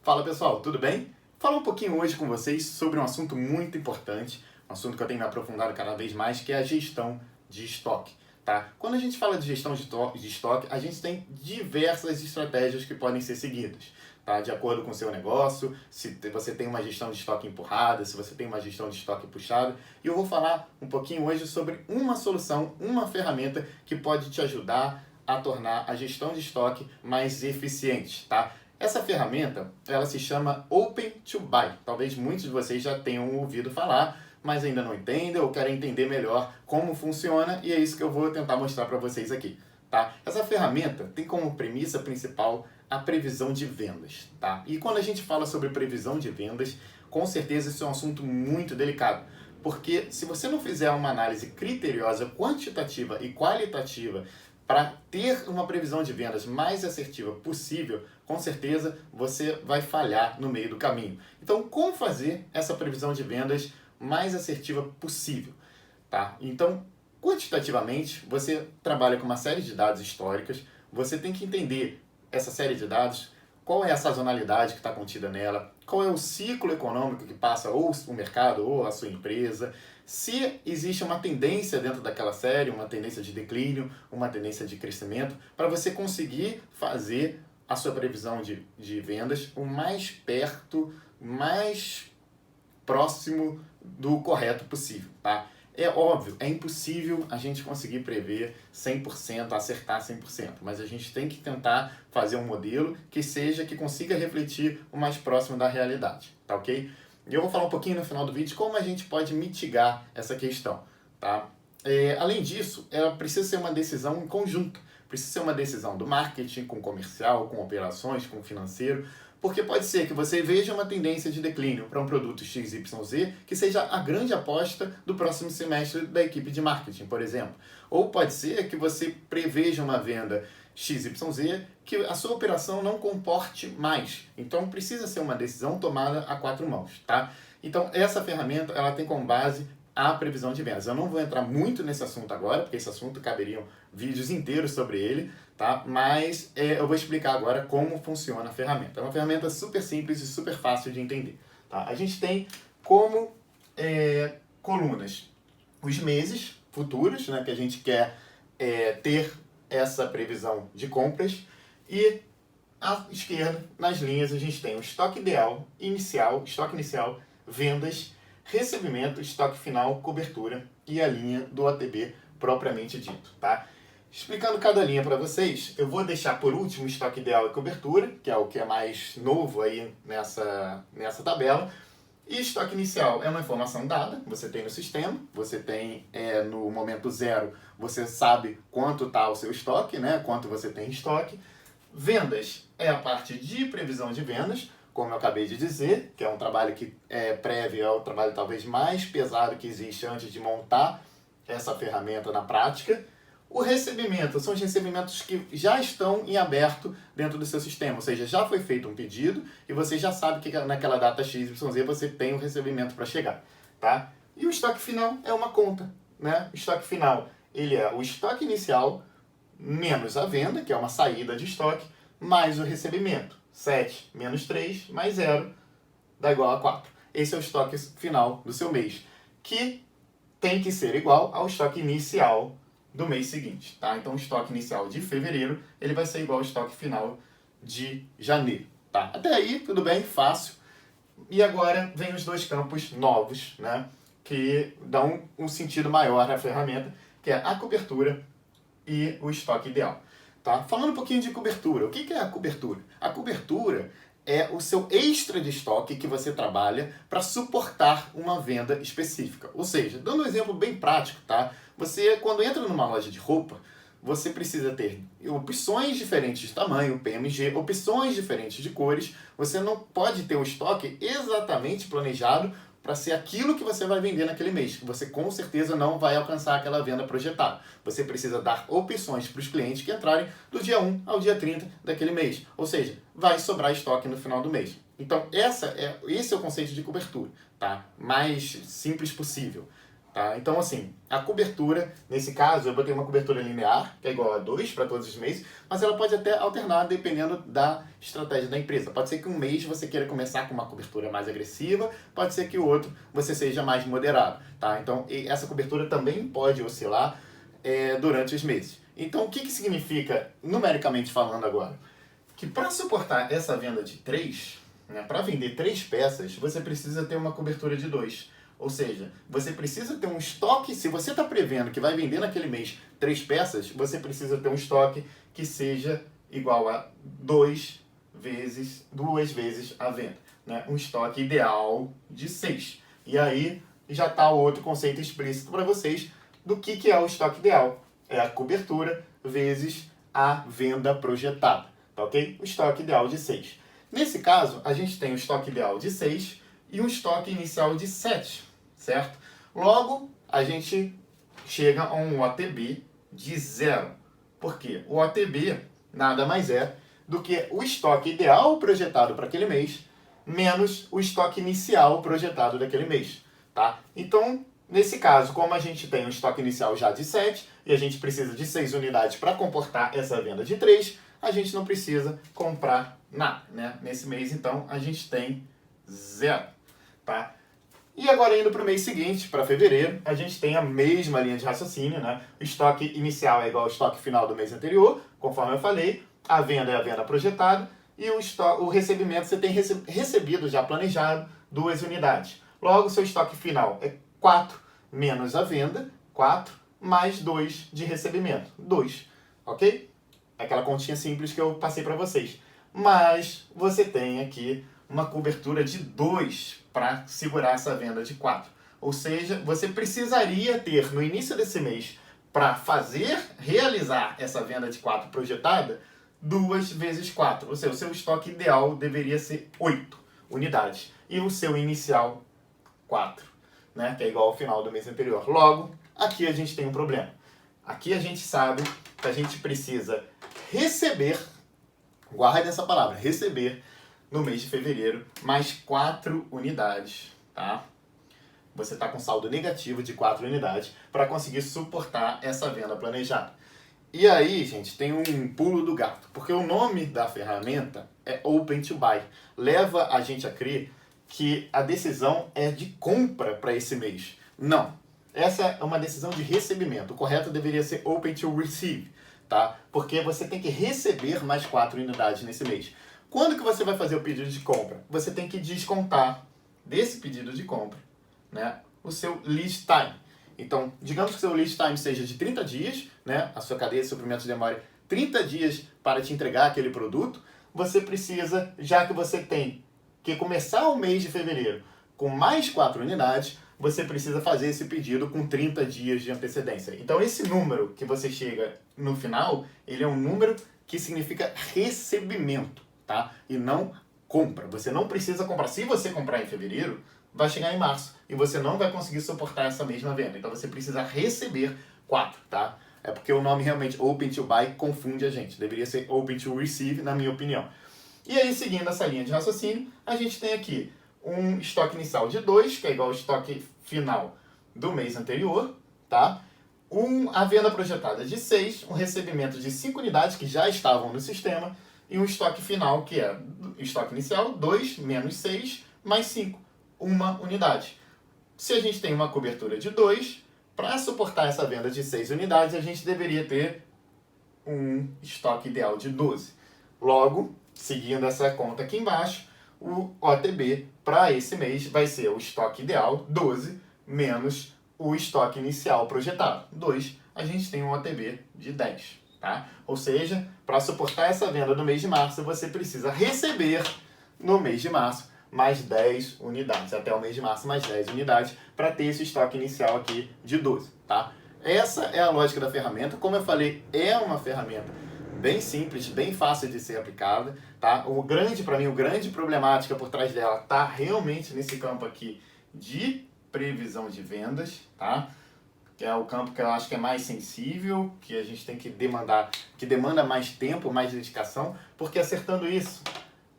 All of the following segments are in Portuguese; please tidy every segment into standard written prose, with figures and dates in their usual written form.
Fala pessoal, tudo bem? Falar um pouquinho hoje com vocês sobre um assunto muito importante, um assunto que eu tenho me aprofundado cada vez mais, que é a gestão de estoque. Tá? Quando a gente fala de gestão de estoque, a gente tem diversas estratégias que podem ser seguidas. Tá? De acordo com o seu negócio, se você tem uma gestão de estoque empurrada, se você tem uma gestão de estoque puxada. E eu vou falar um pouquinho hoje sobre uma solução, uma ferramenta que pode te ajudar a tornar a gestão de estoque mais eficiente. Tá? Essa ferramenta, ela se chama Open to Buy. Talvez muitos de vocês já tenham ouvido falar, mas ainda não entendem ou querem entender melhor como funciona, e é isso que eu vou tentar mostrar para vocês aqui. Tá? Essa ferramenta tem como premissa principal a previsão de vendas. Tá? E quando a gente fala sobre previsão de vendas, com certeza isso é um assunto muito delicado, porque se você não fizer uma análise criteriosa, quantitativa e qualitativa para ter uma previsão de vendas mais assertiva possível, com certeza você vai falhar no meio do caminho. Então, como fazer essa previsão de vendas mais assertiva possível? Tá? Então, quantitativamente, você trabalha com uma série de dados históricas, você tem que entender essa série de dados, qual é a sazonalidade que está contida nela, qual é o ciclo econômico que passa ou o mercado ou a sua empresa, se existe uma tendência dentro daquela série, uma tendência de declínio, uma tendência de crescimento, para você conseguir fazer a sua previsão de vendas o mais perto, mais próximo do correto possível, tá? É óbvio, é impossível a gente conseguir prever 100%, acertar 100%, mas a gente tem que tentar fazer um modelo que consiga refletir o mais próximo da realidade, tá ok? E eu vou falar um pouquinho no final do vídeo como a gente pode mitigar essa questão, tá? Além disso, ela precisa ser uma decisão em conjunto, precisa ser uma decisão do marketing, com comercial, com operações, com financeiro, porque pode ser que você veja uma tendência de declínio para um produto XYZ que seja a grande aposta do próximo semestre da equipe de marketing, por exemplo. Ou pode ser que você preveja uma venda XYZ que a sua operação não comporte mais. Então precisa ser uma decisão tomada a quatro mãos, tá? Então essa ferramenta ela tem como base a previsão de vendas. Eu não vou entrar muito nesse assunto agora, porque esse assunto caberiam vídeos inteiros sobre ele, tá? Mas eu vou explicar agora como funciona a ferramenta. É uma ferramenta super simples e super fácil de entender. Tá? A gente tem como colunas os meses futuros, né, que a gente quer ter essa previsão de compras, e à esquerda, nas linhas, a gente tem o estoque ideal, estoque inicial, vendas, recebimento, estoque final, cobertura e a linha do ATB propriamente dito, tá? Explicando cada linha para vocês, eu vou deixar por último estoque ideal e cobertura, que é o que é mais novo aí nessa tabela. E estoque inicial é uma informação dada, você tem no sistema, você tem no momento zero, você sabe quanto está o seu estoque, né? Quanto você tem em estoque. Vendas é a parte de previsão de vendas, como eu acabei de dizer, que é um trabalho que prévio, é o trabalho talvez mais pesado que existe antes de montar essa ferramenta na prática. O recebimento são os recebimentos que já estão em aberto dentro do seu sistema, ou seja, já foi feito um pedido e você já sabe que naquela data XYZ você tem o recebimento para chegar, tá? E o estoque final é uma conta, né? O estoque final, ele é o estoque inicial menos a venda, que é uma saída de estoque, mais o recebimento. 7 menos 3 mais 0 dá igual a 4. Esse é o estoque final do seu mês, que tem que ser igual ao estoque inicial do mês seguinte, tá? Então o estoque inicial de fevereiro, ele vai ser igual ao estoque final de janeiro, tá? Até aí, tudo bem, fácil. E agora vem os dois campos novos, né? Que dão um sentido maior à ferramenta, que é a cobertura e o estoque ideal. Tá? Falando um pouquinho de cobertura, o que é a cobertura? A cobertura é o seu extra de estoque que você trabalha para suportar uma venda específica. Ou seja, dando um exemplo bem prático, tá? Você, quando entra numa loja de roupa, você precisa ter opções diferentes de tamanho, PMG, opções diferentes de cores. Você não pode ter um estoque exatamente planejado para ser aquilo que você vai vender naquele mês, que você com certeza não vai alcançar aquela venda projetada. Você precisa dar opções para os clientes que entrarem do dia 1 ao dia 30 daquele mês. Ou seja, vai sobrar estoque no final do mês. Então, esse é o conceito de cobertura, tá? Mais simples possível. Tá? Então, assim, a cobertura, nesse caso, eu botei uma cobertura linear, que é igual a 2 para todos os meses, mas ela pode até alternar dependendo da estratégia da empresa. Pode ser que um mês você queira começar com uma cobertura mais agressiva, pode ser que o outro você seja mais moderado. Tá? Então, essa cobertura também pode oscilar durante os meses. Então, o que significa, numericamente falando agora? Que para suportar essa venda de 3, né, para vender 3 peças, você precisa ter uma cobertura de 2. Ou seja, você precisa ter um estoque, se você está prevendo que vai vender naquele mês 3 peças, você precisa ter um estoque que seja igual a 2 vezes a venda. Né? Um estoque ideal de 6. E aí já está o outro conceito explícito para vocês do que é o estoque ideal. É a cobertura vezes a venda projetada. Tá ok? O estoque ideal de 6. Nesse caso, a gente tem o estoque ideal de 6 e um estoque inicial de 7. Certo? Logo, a gente chega a um OTB de 0. Por quê? O OTB nada mais é do que o estoque ideal projetado para aquele mês menos o estoque inicial projetado daquele mês. Tá? Então, nesse caso, como a gente tem um estoque inicial já de 7 e a gente precisa de 6 unidades para comportar essa venda de 3, a gente não precisa comprar nada. Né? Nesse mês, então, a gente tem 0. Tá? E agora, indo para o mês seguinte, para fevereiro, a gente tem a mesma linha de raciocínio, né? O estoque inicial é igual ao estoque final do mês anterior, conforme eu falei. A venda é a venda projetada. E o recebimento, você tem recebido já planejado 2 unidades. Logo, o seu estoque final é 4 menos a venda, 4, mais 2 de recebimento, 2. Ok? É aquela continha simples que eu passei para vocês. Mas você tem aqui uma cobertura de 2 para segurar essa venda de 4. Ou seja, você precisaria ter no início desse mês, para realizar essa venda de 4 projetada, 2 vezes 4. Ou seja, o seu estoque ideal deveria ser 8 unidades. E o seu inicial, 4. Né? Que é igual ao final do mês anterior. Logo, aqui a gente tem um problema. Aqui a gente sabe que a gente precisa receber, guarda essa palavra, receber, no mês de fevereiro, mais 4 unidades, tá? Você está com saldo negativo de 4 unidades para conseguir suportar essa venda planejada. E aí, gente, tem um pulo do gato, porque o nome da ferramenta é Open to Buy. Leva a gente a crer que a decisão é de compra para esse mês. Não. Essa é uma decisão de recebimento. O correto deveria ser Open to Receive, tá? Porque você tem que receber mais 4 unidades nesse mês. Quando que você vai fazer o pedido de compra? Você tem que descontar desse pedido de compra, né, o seu lead time. Então, digamos que o seu lead time seja de 30 dias, né, a sua cadeia de suprimentos demore 30 dias para te entregar aquele produto, você precisa, já que você tem que começar o mês de fevereiro com mais 4 unidades, você precisa fazer esse pedido com 30 dias de antecedência. Então, esse número que você chega no final, ele é um número que significa recebimento. Tá? E não compra. Você não precisa comprar. Se você comprar em fevereiro, vai chegar em março e você não vai conseguir suportar essa mesma venda. Então você precisa receber 4, tá? É porque o nome realmente Open to Buy confunde a gente. Deveria ser Open to Receive, na minha opinião. E aí, seguindo essa linha de raciocínio, a gente tem aqui um estoque inicial de 2, que é igual ao estoque final do mês anterior, tá? A venda projetada de 6, um recebimento de 5 unidades que já estavam no sistema, e um estoque final, que é estoque inicial, 2 menos 6, mais 5, 1 unidade. Se a gente tem uma cobertura de 2, para suportar essa venda de 6 unidades, a gente deveria ter um estoque ideal de 12. Logo, seguindo essa conta aqui embaixo, o OTB para esse mês vai ser o estoque ideal, 12, menos o estoque inicial projetado, 2. A gente tem um OTB de 10. Tá? Ou seja, para suportar essa venda no mês de março, você precisa receber no mês de março mais 10 unidades. Até o mês de março, mais 10 unidades para ter esse estoque inicial aqui de 12. Tá? Essa é a lógica da ferramenta. Como eu falei, é uma ferramenta bem simples, bem fácil de ser aplicada. Tá? Para mim, o grande problemática por trás dela está realmente nesse campo aqui de previsão de vendas. Tá? Que é o campo que eu acho que é mais sensível, que a gente tem que demandar, que demanda mais tempo, mais dedicação, porque acertando isso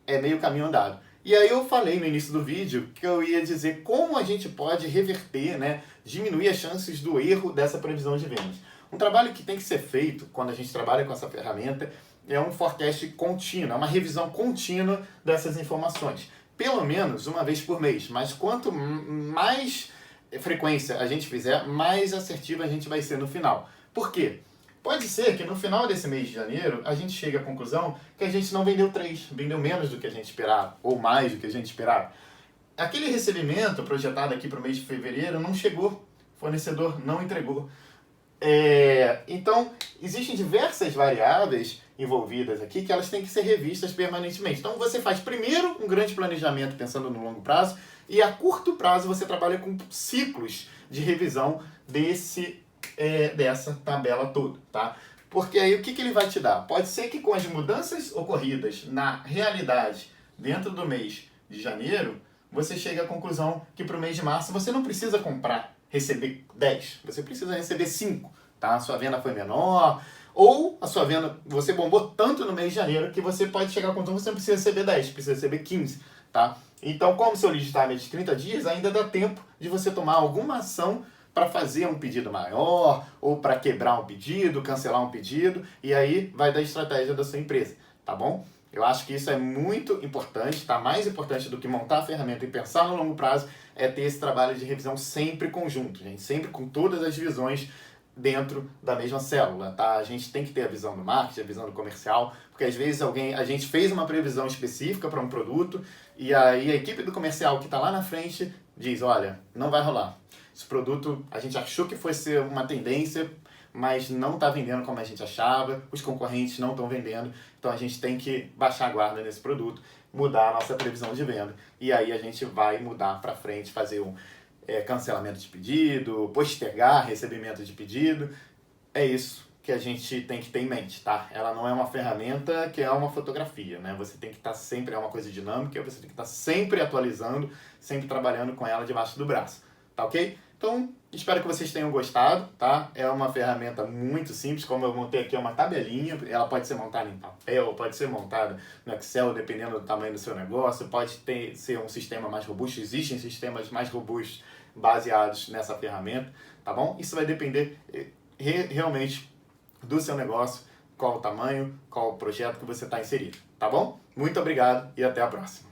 é meio caminho andado. E aí eu falei no início do vídeo que eu ia dizer como a gente pode reverter, né, diminuir as chances do erro dessa previsão de vendas. Um trabalho que tem que ser feito quando a gente trabalha com essa ferramenta é um forecast contínuo, é uma revisão contínua dessas informações. Pelo menos uma vez por mês, mas quanto mais frequência a gente fizer, mais assertivo a gente vai ser no final. Por quê? Pode ser que no final desse mês de janeiro a gente chegue à conclusão que a gente não vendeu 3, vendeu menos do que a gente esperava, ou mais do que a gente esperava. Aquele recebimento projetado aqui para o mês de fevereiro não chegou, o fornecedor não entregou. Então, existem diversas variáveis envolvidas aqui que elas têm que ser revistas permanentemente. Então, você faz primeiro um grande planejamento pensando no longo prazo e a curto prazo você trabalha com ciclos de revisão dessa tabela toda, tá? Porque aí o que ele vai te dar? Pode ser que com as mudanças ocorridas na realidade dentro do mês de janeiro, você chegue à conclusão que para o mês de março você não precisa receber 10, você precisa receber 5, tá? A sua venda foi menor, ou a sua venda, você bombou tanto no mês de janeiro que você pode chegar à conclusão que você não precisa receber 10, precisa receber 15, tá? Então, como seu lead time é de 30 dias, ainda dá tempo de você tomar alguma ação para fazer um pedido maior, ou para quebrar um pedido, cancelar um pedido, e aí vai da estratégia da sua empresa, tá bom? Eu acho que isso é muito importante, tá? Mais importante do que montar a ferramenta e pensar no longo prazo é ter esse trabalho de revisão sempre conjunto, gente, sempre com todas as visões dentro da mesma célula, tá? A gente tem que ter a visão do marketing, a visão do comercial, porque às vezes a gente fez uma previsão específica para um produto e aí a equipe do comercial que está lá na frente diz, olha, não vai rolar. Esse produto, a gente achou que fosse uma tendência, mas não está vendendo como a gente achava, os concorrentes não estão vendendo, então a gente tem que baixar a guarda nesse produto, mudar a nossa previsão de venda, e aí a gente vai mudar para frente, fazer um cancelamento de pedido, postergar recebimento de pedido. É isso que a gente tem que ter em mente, tá? Ela não é uma ferramenta que é uma fotografia, né? Você tem que estar sempre, é uma coisa dinâmica, você tem que estar sempre atualizando, sempre trabalhando com ela debaixo do braço, tá ok? Então, espero que vocês tenham gostado, tá? É uma ferramenta muito simples, como eu montei aqui, é uma tabelinha, ela pode ser montada em papel, pode ser montada no Excel, dependendo do tamanho do seu negócio, pode ser um sistema mais robusto, existem sistemas mais robustos baseados nessa ferramenta, tá bom? Isso vai depender realmente do seu negócio, qual o tamanho, qual o projeto que você está inserido, tá bom? Muito obrigado e até a próxima.